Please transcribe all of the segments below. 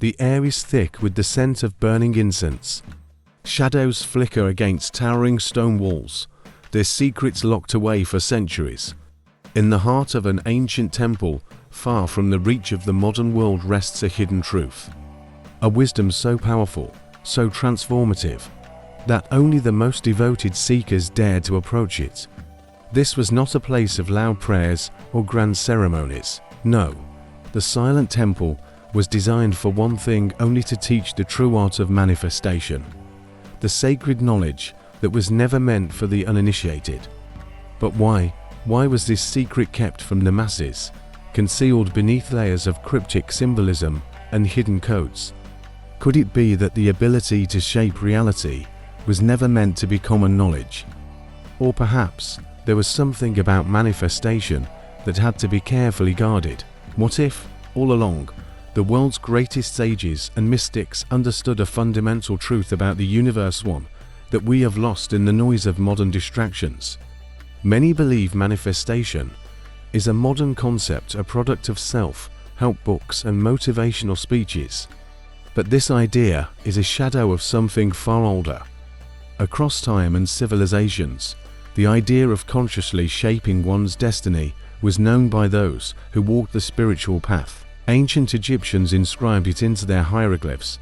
The air is thick with the scent of burning incense. Shadows flicker against towering stone walls, their secrets locked away for centuries. In the heart of an ancient temple, far from the reach of the modern world, rests a hidden truth. A wisdom so powerful, so transformative, that only the most devoted seekers dared to approach it. This was not a place of loud prayers or grand ceremonies. No, the silent temple was designed for one thing only: to teach the true art of manifestation. The sacred knowledge that was never meant for the uninitiated. But why? Why was this secret kept from the masses, concealed beneath layers of cryptic symbolism and hidden codes? Could it be that the ability to shape reality was never meant to be common knowledge? Or perhaps there was something about manifestation that had to be carefully guarded? What if, all along, the world's greatest sages and mystics understood a fundamental truth about the universe, one that we have lost in the noise of modern distractions? Many believe manifestation is a modern concept, a product of self-help books and motivational speeches. But this idea is a shadow of something far older. Across time and civilizations, the idea of consciously shaping one's destiny was known by those who walked the spiritual path. Ancient Egyptians inscribed it into their hieroglyphs,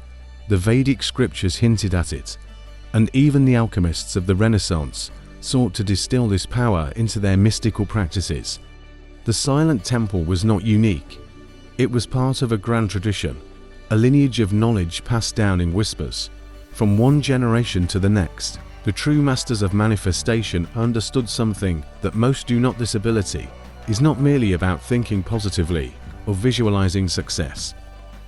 the Vedic scriptures hinted at it, and even the alchemists of the Renaissance sought to distill this power into their mystical practices. The silent temple was not unique. It was part of a grand tradition, a lineage of knowledge passed down in whispers, from one generation to the next. The true masters of manifestation understood something that most do not: this ability is not merely about thinking positively or visualizing success.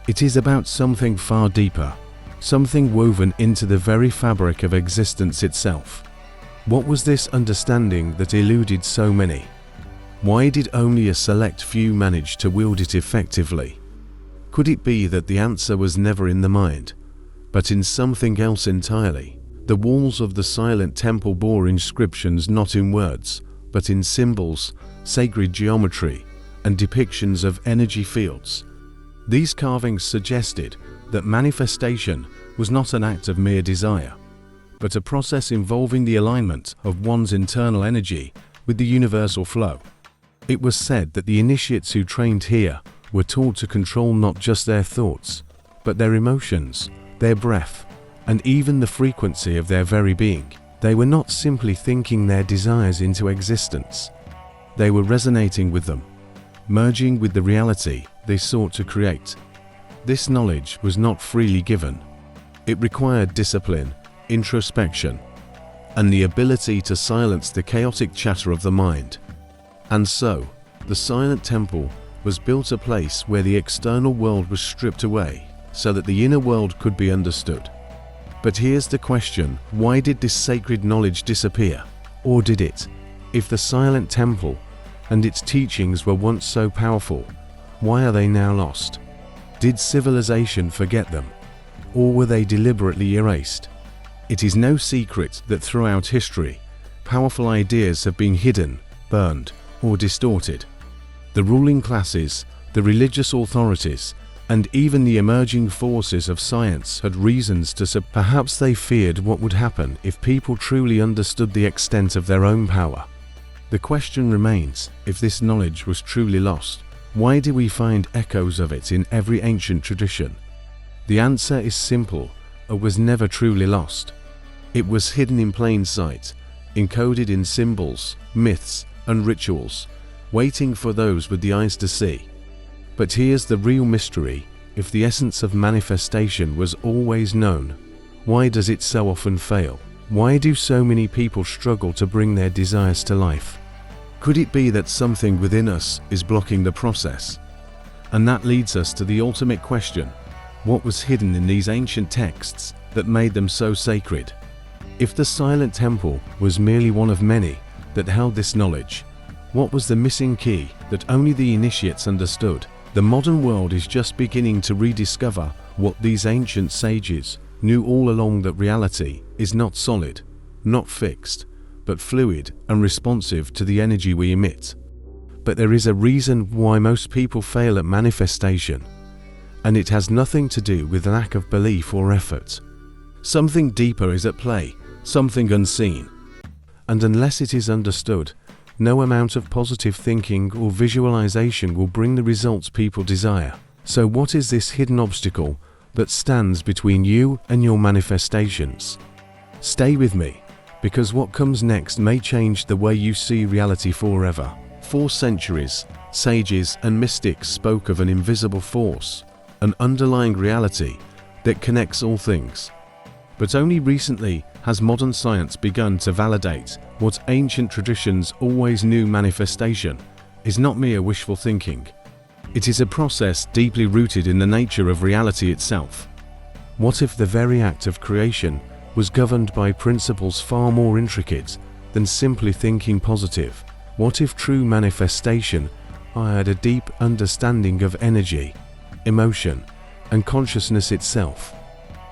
It is about something far deeper, something woven into the very fabric of existence itself. What was this understanding that eluded so many? Why did only a select few manage to wield it effectively? Could it be that the answer was never in the mind, but in something else entirely? The walls of the silent temple bore inscriptions not in words, but in symbols, sacred geometry, and depictions of energy fields. These carvings suggested that manifestation was not an act of mere desire, but a process involving the alignment of one's internal energy with the universal flow. It was said that the initiates who trained here were taught to control not just their thoughts, but their emotions, their breath, and even the frequency of their very being. They were not simply thinking their desires into existence. They were resonating with them, merging with the reality they sought to create. This knowledge was not freely given. It required discipline, introspection, and the ability to silence the chaotic chatter of the mind. And so, the silent temple was built, a place where the external world was stripped away, so that the inner world could be understood. But here's the question: why did this sacred knowledge disappear? Or did it? If the silent temple and its teachings were once so powerful, why are they now lost? Did civilization forget them? Or were they deliberately erased? It is no secret that throughout history, powerful ideas have been hidden, burned, or distorted. The ruling classes, the religious authorities, and even the emerging forces of science had reasons to perhaps they feared what would happen if people truly understood the extent of their own power. The question remains, if this knowledge was truly lost, why do we find echoes of it in every ancient tradition? The answer is simple: it was never truly lost. It was hidden in plain sight, encoded in symbols, myths, and rituals, waiting for those with the eyes to see. But here's the real mystery: if the essence of manifestation was always known, why does it so often fail? Why do so many people struggle to bring their desires to life? Could it be that something within us is blocking the process? And that leads us to the ultimate question: what was hidden in these ancient texts that made them so sacred? If the silent temple was merely one of many that held this knowledge, what was the missing key that only the initiates understood? The modern world is just beginning to rediscover what these ancient sages knew all along: that reality is not solid, not fixed, but fluid and responsive to the energy we emit. But there is a reason why most people fail at manifestation, and it has nothing to do with lack of belief or effort. Something deeper is at play, something unseen. And unless it is understood, no amount of positive thinking or visualization will bring the results people desire. So what is this hidden obstacle that stands between you and your manifestations? Stay with me, because what comes next may change the way you see reality forever. For centuries, sages and mystics spoke of an invisible force, an underlying reality that connects all things. But only recently has modern science begun to validate what ancient traditions always knew: manifestation is not mere wishful thinking. It is a process deeply rooted in the nature of reality itself. What if the very act of creation was governed by principles far more intricate than simply thinking positive? What if true manifestation had a deep understanding of energy, emotion, and consciousness itself?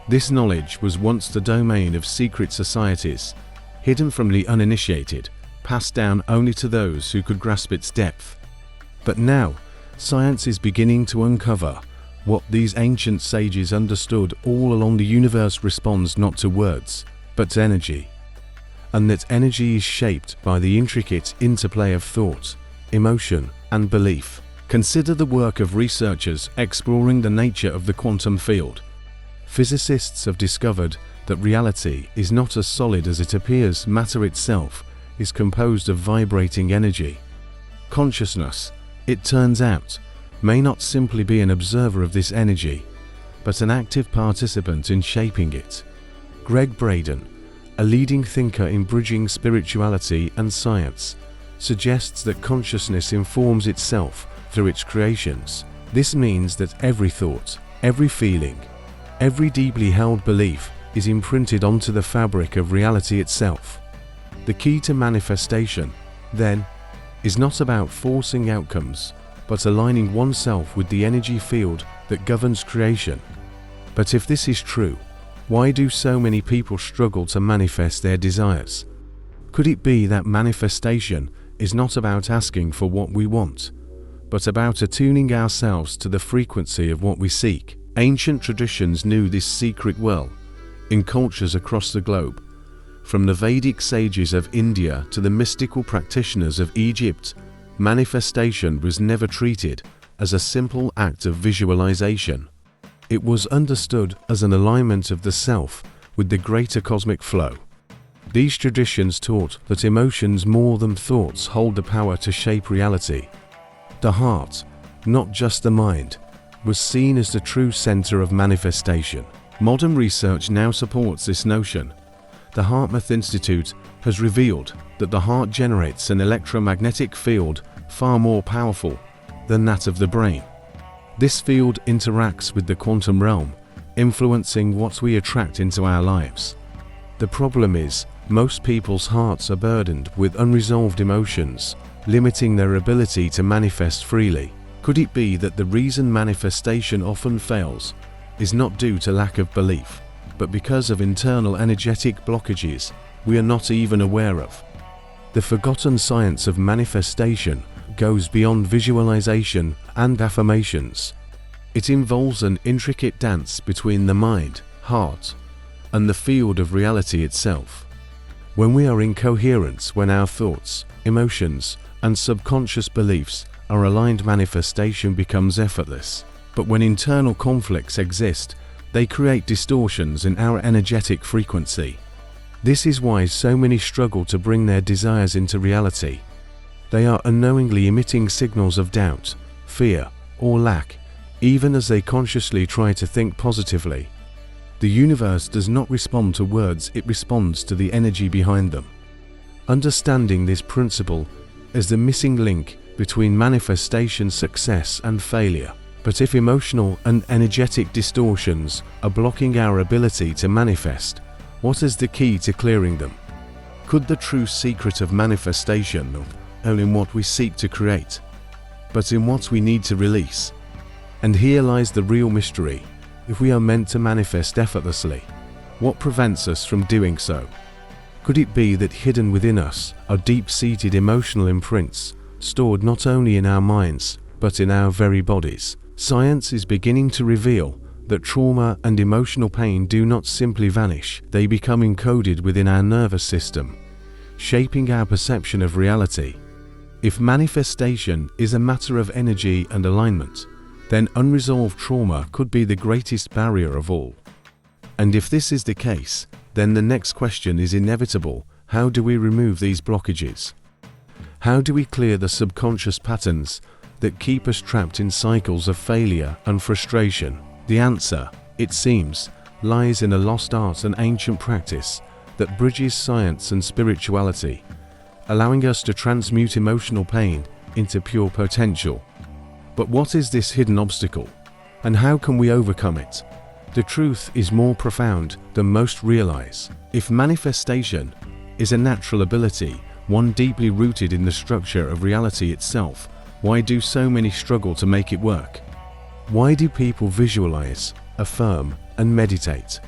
This knowledge was once the domain of secret societies, hidden from the uninitiated, passed down only to those who could grasp its depth. But now, science is beginning to uncover what these ancient sages understood all along: the universe responds not to words, but to energy. And that energy is shaped by the intricate interplay of thought, emotion, and belief. Consider the work of researchers exploring the nature of the quantum field. Physicists have discovered that reality is not as solid as it appears. Matter itself is composed of vibrating energy. Consciousness, it turns out, may not simply be an observer of this energy, but an active participant in shaping it. Greg Braden, a leading thinker in bridging spirituality and science, suggests that consciousness informs itself through its creations. This means that every thought, every feeling, every deeply held belief is imprinted onto the fabric of reality itself. The key to manifestation, then, is not about forcing outcomes, but aligning oneself with the energy field that governs creation. But if this is true, why do so many people struggle to manifest their desires? Could it be that manifestation is not about asking for what we want, but about attuning ourselves to the frequency of what we seek? Ancient traditions knew this secret well. In cultures across the globe, from the Vedic sages of India to the mystical practitioners of Egypt, manifestation was never treated as a simple act of visualization. It was understood as an alignment of the self with the greater cosmic flow. These traditions taught that emotions more than thoughts hold the power to shape reality. The heart, not just the mind, was seen as the true center of manifestation. Modern research now supports this notion. The HeartMath Institute has revealed that the heart generates an electromagnetic field far more powerful than that of the brain. This field interacts with the quantum realm, influencing what we attract into our lives. The problem is, most people's hearts are burdened with unresolved emotions, limiting their ability to manifest freely. Could it be that the reason manifestation often fails is not due to lack of belief, but because of internal energetic blockages we are not even aware of? The forgotten science of manifestation goes beyond visualization and affirmations. It involves an intricate dance between the mind, heart, and the field of reality itself. When we are in coherence, when our thoughts, emotions, and subconscious beliefs are aligned, manifestation becomes effortless. But when internal conflicts exist, they create distortions in our energetic frequency. This is why so many struggle to bring their desires into reality. They are unknowingly emitting signals of doubt, fear, or lack, even as they consciously try to think positively. The universe does not respond to words, it responds to the energy behind them. Understanding this principle is the missing link between manifestation success and failure. But if emotional and energetic distortions are blocking our ability to manifest, what is the key to clearing them? Could the true secret of manifestation not only in what we seek to create, but in what we need to release? And here lies the real mystery. If we are meant to manifest effortlessly, what prevents us from doing so? Could it be that hidden within us are deep-seated emotional imprints, stored not only in our minds, but in our very bodies? Science is beginning to reveal that trauma and emotional pain do not simply vanish, they become encoded within our nervous system, shaping our perception of reality. If manifestation is a matter of energy and alignment, then unresolved trauma could be the greatest barrier of all. And if this is the case, then the next question is inevitable: how do we remove these blockages? How do we clear the subconscious patterns that keep us trapped in cycles of failure and frustration? The answer, it seems, lies in a lost art and ancient practice that bridges science and spirituality, allowing us to transmute emotional pain into pure potential. But what is this hidden obstacle, and how can we overcome it? The truth is more profound than most realize. If manifestation is a natural ability, one deeply rooted in the structure of reality itself, why do so many struggle to make it work? Why do people visualize, affirm, and meditate,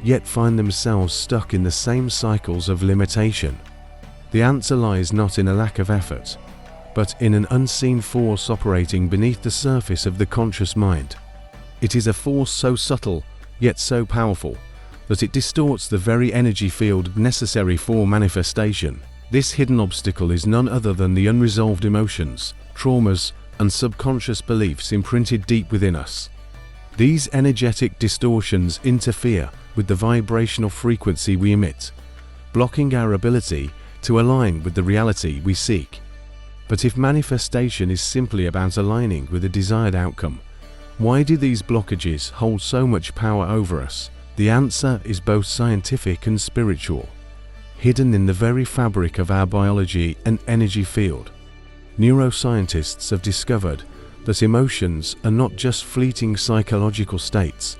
yet find themselves stuck in the same cycles of limitation? The answer lies not in a lack of effort, but in an unseen force operating beneath the surface of the conscious mind. It is a force so subtle, yet so powerful, that it distorts the very energy field necessary for manifestation. This hidden obstacle is none other than the unresolved emotions, traumas, and subconscious beliefs imprinted deep within us. These energetic distortions interfere with the vibrational frequency we emit, blocking our ability to align with the reality we seek. But if manifestation is simply about aligning with a desired outcome, why do these blockages hold so much power over us? The answer is both scientific and spiritual, hidden in the very fabric of our biology and energy field. Neuroscientists have discovered that emotions are not just fleeting psychological states.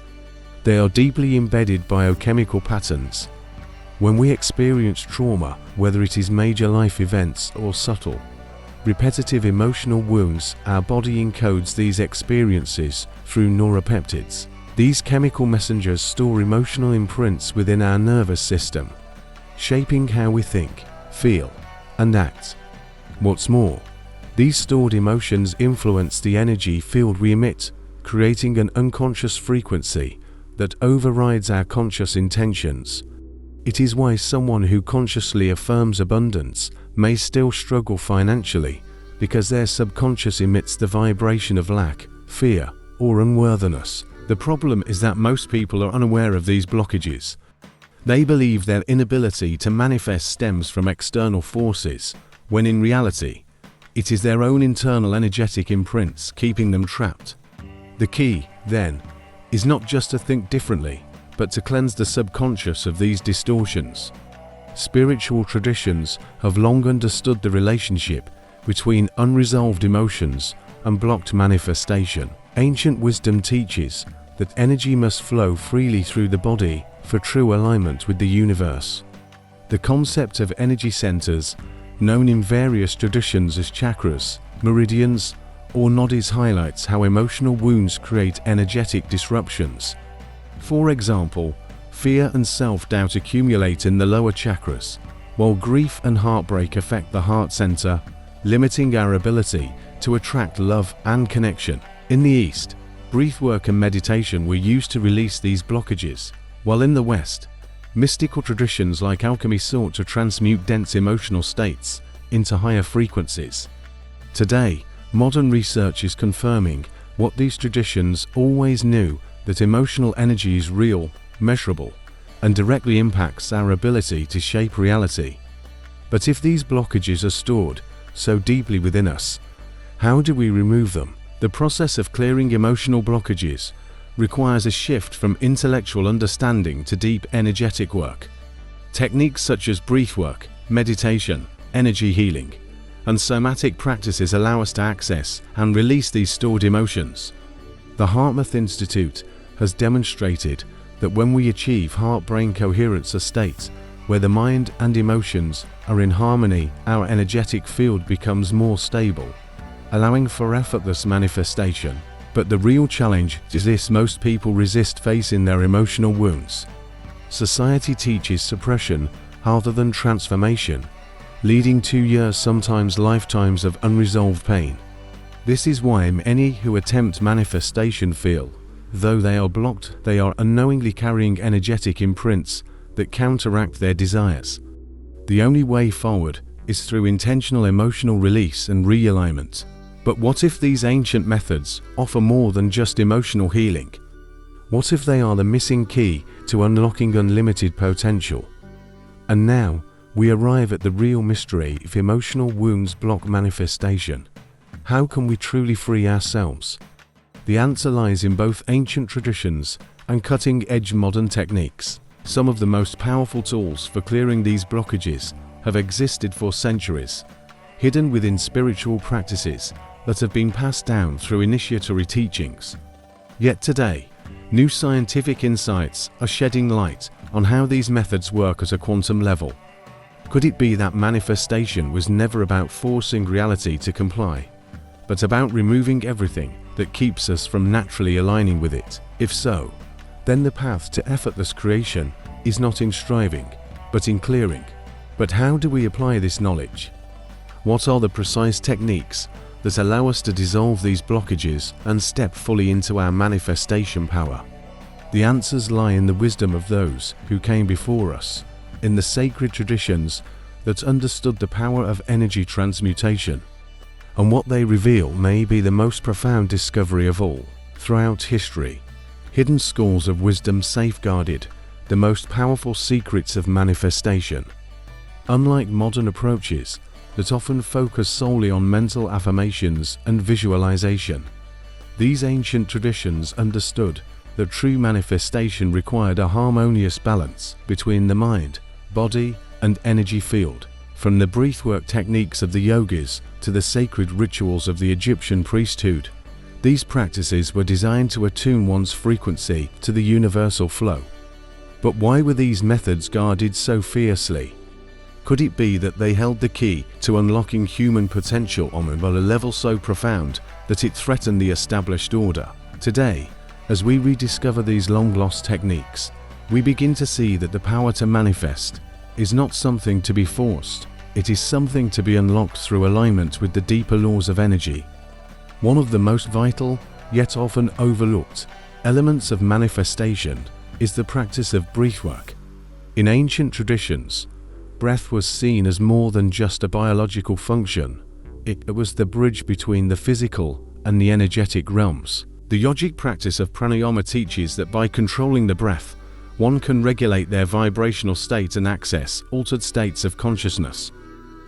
They are deeply embedded biochemical patterns. When we experience trauma, whether it is major life events or subtle, repetitive emotional wounds, our body encodes these experiences through neuropeptides. These chemical messengers store emotional imprints within our nervous system, shaping how we think, feel, and act. What's more, these stored emotions influence the energy field we emit, creating an unconscious frequency that overrides our conscious intentions. It is why someone who consciously affirms abundance may still struggle financially, because their subconscious emits the vibration of lack, fear, or unworthiness. The problem is that most people are unaware of these blockages. They believe their inability to manifest stems from external forces, when in reality, it is their own internal energetic imprints keeping them trapped. The key, then, is not just to think differently, but to cleanse the subconscious of these distortions. Spiritual traditions have long understood the relationship between unresolved emotions and blocked manifestation. Ancient wisdom teaches that energy must flow freely through the body for true alignment with the universe. The concept of energy centers, known in various traditions as chakras, meridians, or nadis, highlights how emotional wounds create energetic disruptions. For example, fear and self-doubt accumulate in the lower chakras, while grief and heartbreak affect the heart center, limiting our ability to attract love and connection. In the East, breathwork and meditation were used to release these blockages, while in the West, mystical traditions like alchemy sought to transmute dense emotional states into higher frequencies. Today, modern research is confirming what these traditions always knew, that emotional energy is real, measurable, and directly impacts our ability to shape reality. But if these blockages are stored so deeply within us, how do we remove them? The process of clearing emotional blockages requires a shift from intellectual understanding to deep energetic work. Techniques such as breathwork, meditation, energy healing, and somatic practices allow us to access and release these stored emotions. The Hartmouth Institute has demonstrated that when we achieve heart-brain coherence, a state where the mind and emotions are in harmony, our energetic field becomes more stable, allowing for effortless manifestation. But the real challenge is this: most people resist facing their emotional wounds. Society teaches suppression rather than transformation, leading to years, sometimes lifetimes, of unresolved pain. This is why many who attempt manifestation feel, though they are blocked, they are unknowingly carrying energetic imprints that counteract their desires. The only way forward is through intentional emotional release and realignment. But what if these ancient methods offer more than just emotional healing? What if they are the missing key to unlocking unlimited potential? And now, we arrive at the real mystery: if emotional wounds block manifestation, how can we truly free ourselves? The answer lies in both ancient traditions and cutting-edge modern techniques. Some of the most powerful tools for clearing these blockages have existed for centuries, hidden within spiritual practices that have been passed down through initiatory teachings. Yet today, new scientific insights are shedding light on how these methods work at a quantum level. Could it be that manifestation was never about forcing reality to comply, but about removing everything that keeps us from naturally aligning with it? If so, then the path to effortless creation is not in striving, but in clearing. But how do we apply this knowledge? What are the precise techniques that allow us to dissolve these blockages and step fully into our manifestation power? The answers lie in the wisdom of those who came before us, in the sacred traditions that understood the power of energy transmutation. And what they reveal may be the most profound discovery of all. Throughout history, hidden schools of wisdom safeguarded the most powerful secrets of manifestation. Unlike modern approaches that often focus solely on mental affirmations and visualization, these ancient traditions understood that true manifestation required a harmonious balance between the mind, body, and energy field. From the breathwork techniques of the yogis to the sacred rituals of the Egyptian priesthood, these practices were designed to attune one's frequency to the universal flow. But why were these methods guarded so fiercely? Could it be that they held the key to unlocking human potential on a level so profound that it threatened the established order? Today, as we rediscover these long-lost techniques, we begin to see that the power to manifest is not something to be forced. It is something to be unlocked through alignment with the deeper laws of energy. One of the most vital, yet often overlooked, elements of manifestation is the practice of breathwork. In ancient traditions, breath was seen as more than just a biological function. It was the bridge between the physical and the energetic realms. The yogic practice of pranayama teaches that by controlling the breath, one can regulate their vibrational state and access altered states of consciousness.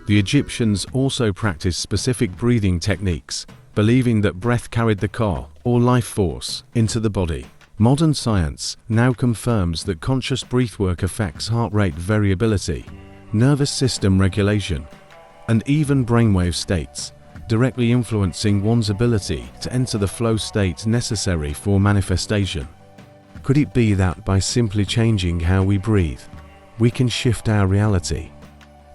The Egyptians also practiced specific breathing techniques, believing that breath carried the ka, or life force, into the body. Modern science now confirms that conscious breathwork affects heart rate variability, nervous system regulation, and even brainwave states, directly influencing one's ability to enter the flow state necessary for manifestation. Could it be that by simply changing how we breathe, we can shift our reality?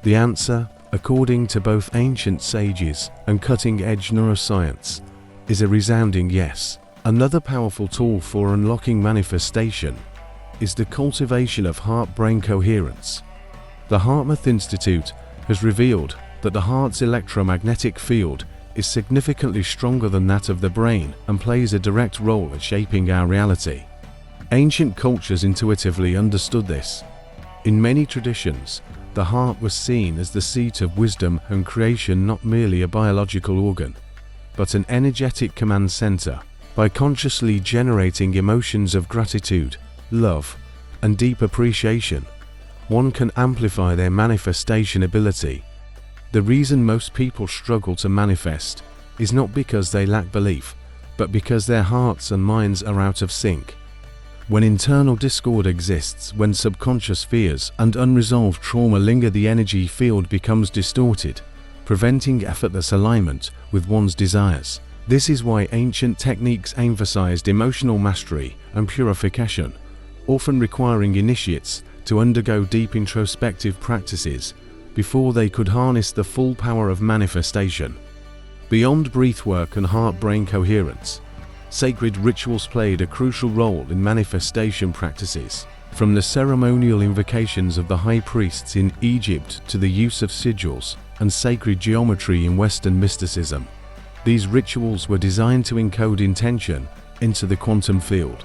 The answer, according to both ancient sages and cutting-edge neuroscience, is a resounding yes. Another powerful tool for unlocking manifestation is the cultivation of heart-brain coherence. The HeartMath Institute has revealed that the heart's electromagnetic field is significantly stronger than that of the brain and plays a direct role in shaping our reality. Ancient cultures intuitively understood this. In many traditions, the heart was seen as the seat of wisdom and creation, not merely a biological organ, but an energetic command center. By consciously generating emotions of gratitude, love, and deep appreciation, one can amplify their manifestation ability. The reason most people struggle to manifest is not because they lack belief, but because their hearts and minds are out of sync. When internal discord exists, when subconscious fears and unresolved trauma linger, the energy field becomes distorted, preventing effortless alignment with one's desires. This is why ancient techniques emphasized emotional mastery and purification, often requiring initiates to undergo deep introspective practices before they could harness the full power of manifestation. Beyond breathwork and heart-brain coherence, sacred rituals played a crucial role in manifestation practices. From the ceremonial invocations of the high priests in Egypt to the use of sigils and sacred geometry in Western mysticism, These rituals were designed to encode intention into the quantum field.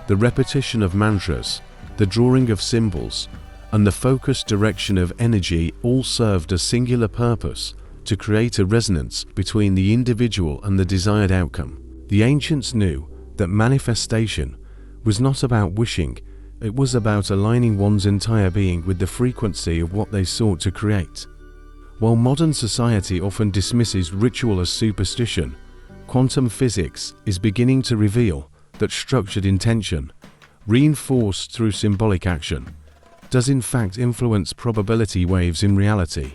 The repetition of mantras, the drawing of symbols, and the focused direction of energy all served a singular purpose: to create a resonance between the individual and the desired outcome. The ancients knew that manifestation was not about wishing, it was about aligning one's entire being with the frequency of what they sought to create. While modern society often dismisses ritual as superstition, quantum physics is beginning to reveal that structured intention, reinforced through symbolic action, does in fact influence probability waves in reality.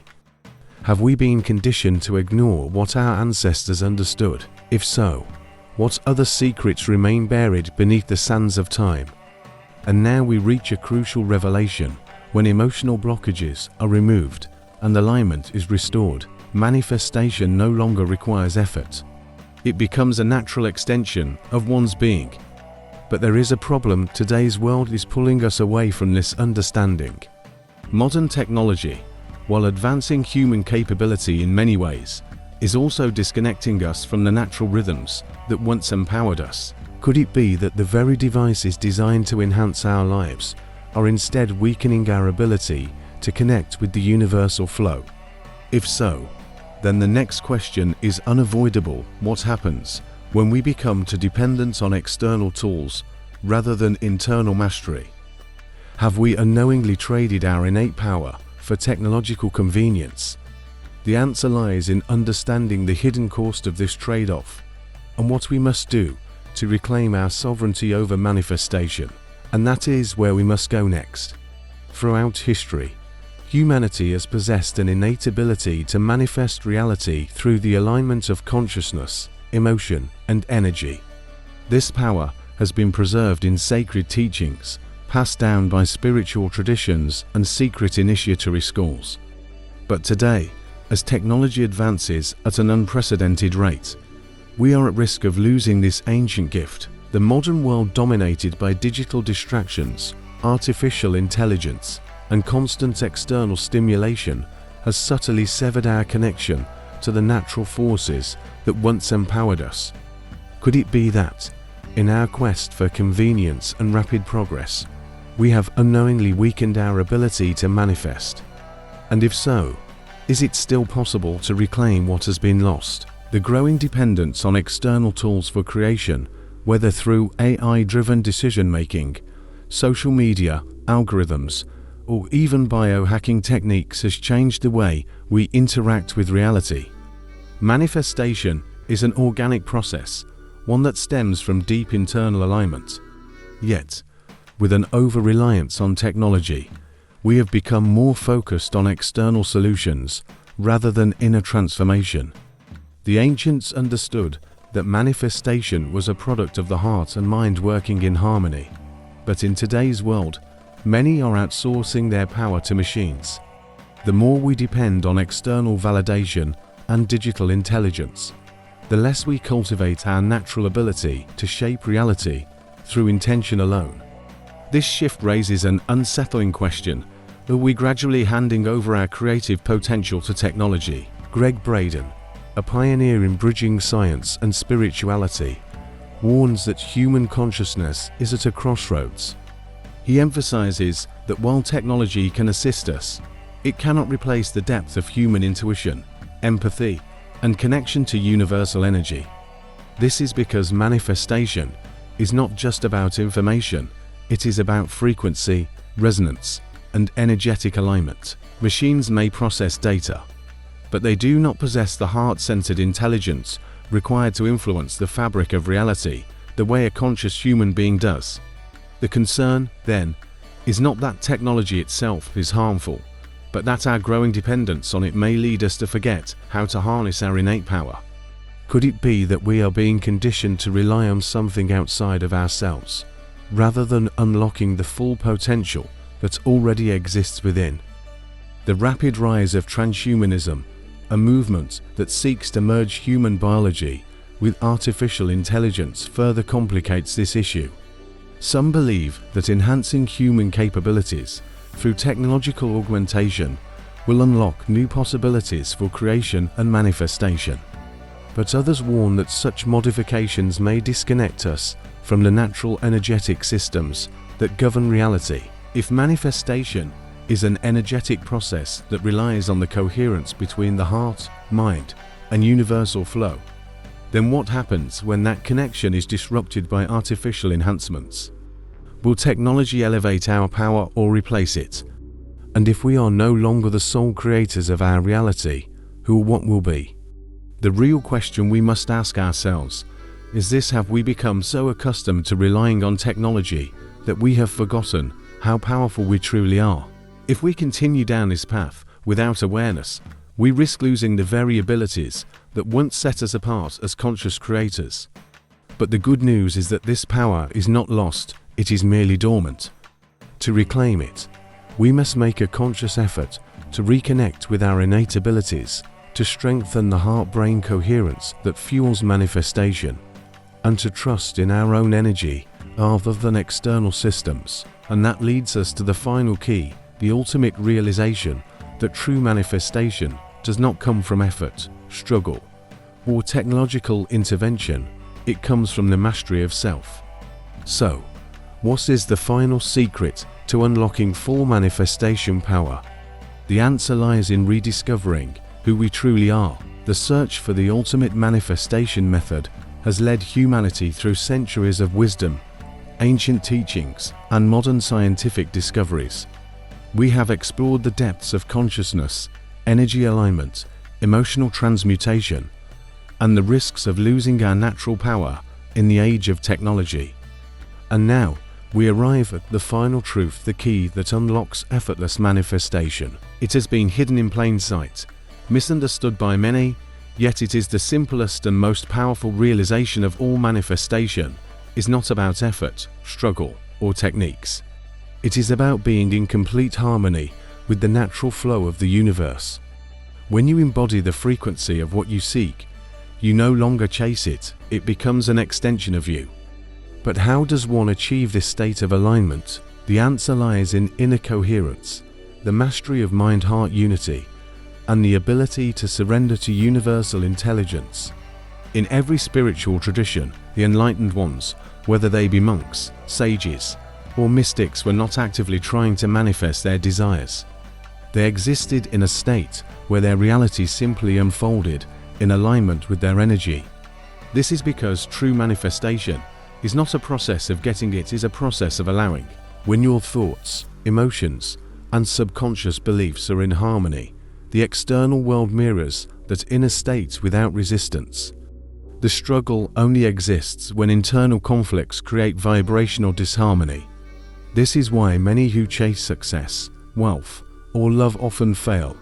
Have we been conditioned to ignore what our ancestors understood? If so, what other secrets remain buried beneath the sands of time? And now we reach a crucial revelation: when emotional blockages are removed and alignment is restored, manifestation no longer requires effort. It becomes a natural extension of one's being. But there is a problem: today's world is pulling us away from this understanding. Modern technology, while advancing human capability in many ways, is also disconnecting us from the natural rhythms that once empowered us. Could it be that the very devices designed to enhance our lives are instead weakening our ability to connect with the universal flow? If so, then the next question is unavoidable: what happens when we become too dependent on external tools rather than internal mastery? Have we unknowingly traded our innate power for technological convenience? The answer lies in understanding the hidden cost of this trade-off and what we must do to reclaim our sovereignty over manifestation. And that is where we must go next. Throughout history, humanity has possessed an innate ability to manifest reality through the alignment of consciousness, emotion, and energy. This power has been preserved in sacred teachings, passed down by spiritual traditions and secret initiatory schools. But today, as technology advances at an unprecedented rate, we are at risk of losing this ancient gift. The modern world, dominated by digital distractions, artificial intelligence, and constant external stimulation, has subtly severed our connection to the natural forces that once empowered us. Could it be that, in our quest for convenience and rapid progress, we have unknowingly weakened our ability to manifest? And if so, is it still possible to reclaim what has been lost? The growing dependence on external tools for creation, whether through AI-driven decision-making, social media, algorithms, or even biohacking techniques, has changed the way we interact with reality. Manifestation is an organic process, one that stems from deep internal alignment. Yet, with an over-reliance on technology, we have become more focused on external solutions rather than inner transformation. The ancients understood that manifestation was a product of the heart and mind working in harmony. But in today's world, many are outsourcing their power to machines. The more we depend on external validation and digital intelligence, the less we cultivate our natural ability to shape reality through intention alone. This shift raises an unsettling question: are we gradually handing over our creative potential to technology? Greg Braden, a pioneer in bridging science and spirituality, warns that human consciousness is at a crossroads. He emphasizes that while technology can assist us, it cannot replace the depth of human intuition, empathy, and connection to universal energy. This is because manifestation is not just about information, it is about frequency, resonance, and energetic alignment. Machines may process data, but they do not possess the heart-centered intelligence required to influence the fabric of reality the way a conscious human being does. The concern, then, is not that technology itself is harmful, but that our growing dependence on it may lead us to forget how to harness our innate power. Could it be that we are being conditioned to rely on something outside of ourselves, rather than unlocking the full potential that already exists within? The rapid rise of transhumanism, a movement that seeks to merge human biology with artificial intelligence, further complicates this issue. Some believe that enhancing human capabilities through technological augmentation will unlock new possibilities for creation and manifestation. but others warn that such modifications may disconnect us from the natural energetic systems that govern reality. If manifestation is an energetic process that relies on the coherence between the heart, mind, and universal flow, then what happens when that connection is disrupted by artificial enhancements? Will technology elevate our power or replace it? And if we are no longer the sole creators of our reality, who or what will be? The real question we must ask ourselves is this: have we become so accustomed to relying on technology that we have forgotten how powerful we truly are? If we continue down this path without awareness, we risk losing the very abilities that once set us apart as conscious creators. But the good news is that this power is not lost, it is merely dormant. To reclaim it, we must make a conscious effort to reconnect with our innate abilities, to strengthen the heart-brain coherence that fuels manifestation, and to trust in our own energy rather than external systems. And that leads us to the final key, the ultimate realization that true manifestation does not come from effort, struggle, or technological intervention. It comes from the mastery of self. So, what is the final secret to unlocking full manifestation power? The answer lies in rediscovering who we truly are. The search for the ultimate manifestation method has led humanity through centuries of wisdom, ancient teachings, and modern scientific discoveries. We have explored the depths of consciousness, energy alignment, emotional transmutation, and the risks of losing our natural power in the age of technology. And now, we arrive at the final truth, the key that unlocks effortless manifestation. It has been hidden in plain sight, misunderstood by many, yet it is the simplest and most powerful realization of all. Manifestation is not about effort, struggle, or techniques. It is about being in complete harmony with the natural flow of the universe. When you embody the frequency of what you seek, you no longer chase it, it becomes an extension of you. But how does one achieve this state of alignment? The answer lies in inner coherence, the mastery of mind-heart unity, and the ability to surrender to universal intelligence. In every spiritual tradition, the enlightened ones, whether they be monks, sages, or mystics, were not actively trying to manifest their desires. They existed in a state where their reality simply unfolded in alignment with their energy. This is because true manifestation is not a process of getting, it is a process of allowing. When your thoughts, emotions, and subconscious beliefs are in harmony, the external world mirrors that inner state without resistance. The struggle only exists when internal conflicts create vibrational disharmony. This is why many who chase success, wealth, or love often fail,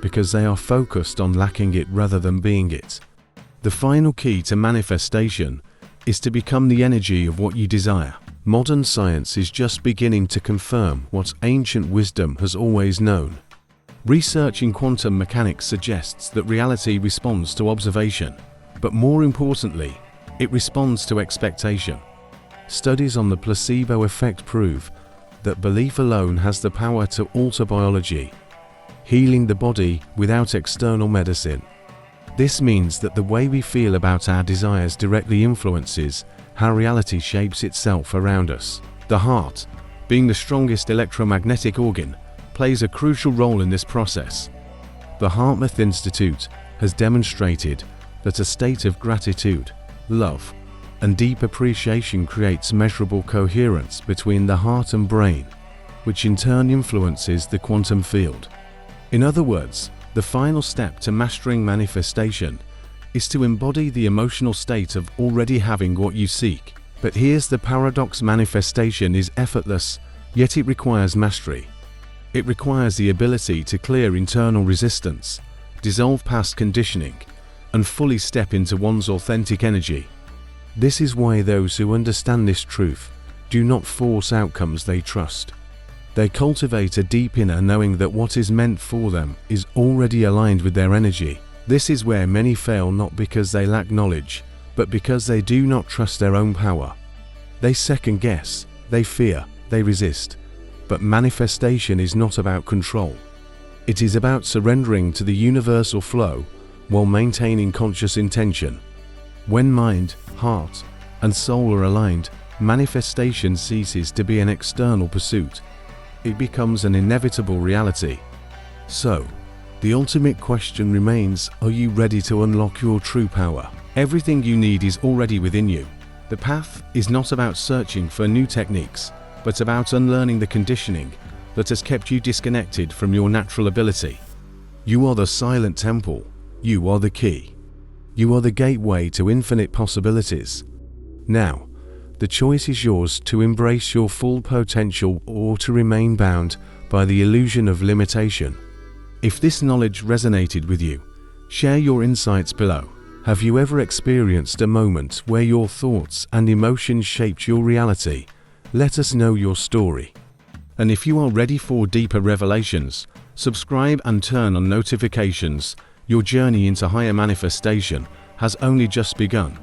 because they are focused on lacking it rather than being it. The final key to manifestation is to become the energy of what you desire. Modern science is just beginning to confirm what ancient wisdom has always known. Research in quantum mechanics suggests that reality responds to observation, but more importantly, it responds to expectation. Studies on the placebo effect prove that belief alone has the power to alter biology, healing the body without external medicine. This means that the way we feel about our desires directly influences how reality shapes itself around us. The heart, being the strongest electromagnetic organ, plays a crucial role in this process. The HeartMath Institute has demonstrated that a state of gratitude, love, and deep appreciation creates measurable coherence between the heart and brain, which in turn influences the quantum field. In other words, the final step to mastering manifestation is to embody the emotional state of already having what you seek. But here's the paradox: manifestation is effortless, yet it requires mastery. It requires the ability to clear internal resistance, dissolve past conditioning, and fully step into one's authentic energy. This is why those who understand this truth do not force outcomes they trust. They cultivate a deep inner knowing that what is meant for them is already aligned with their energy. This is where many fail, not because they lack knowledge, but because they do not trust their own power. They second guess, they fear, they resist. But manifestation is not about control. It is about surrendering to the universal flow while maintaining conscious intention. When mind, heart, and soul are aligned, manifestation ceases to be an external pursuit. It becomes an inevitable reality. So, the ultimate question remains, are you ready to unlock your true power? Everything you need is already within you. The path is not about searching for new techniques, but about unlearning the conditioning that has kept you disconnected from your natural ability. You are the silent temple. You are the key. You are the gateway to infinite possibilities. Now, the choice is yours to embrace your full potential or to remain bound by the illusion of limitation. If this knowledge resonated with you, share your insights below. Have you ever experienced a moment where your thoughts and emotions shaped your reality? Let us know your story. And if you are ready for deeper revelations, subscribe and turn on notifications. Your journey into higher manifestation has only just begun.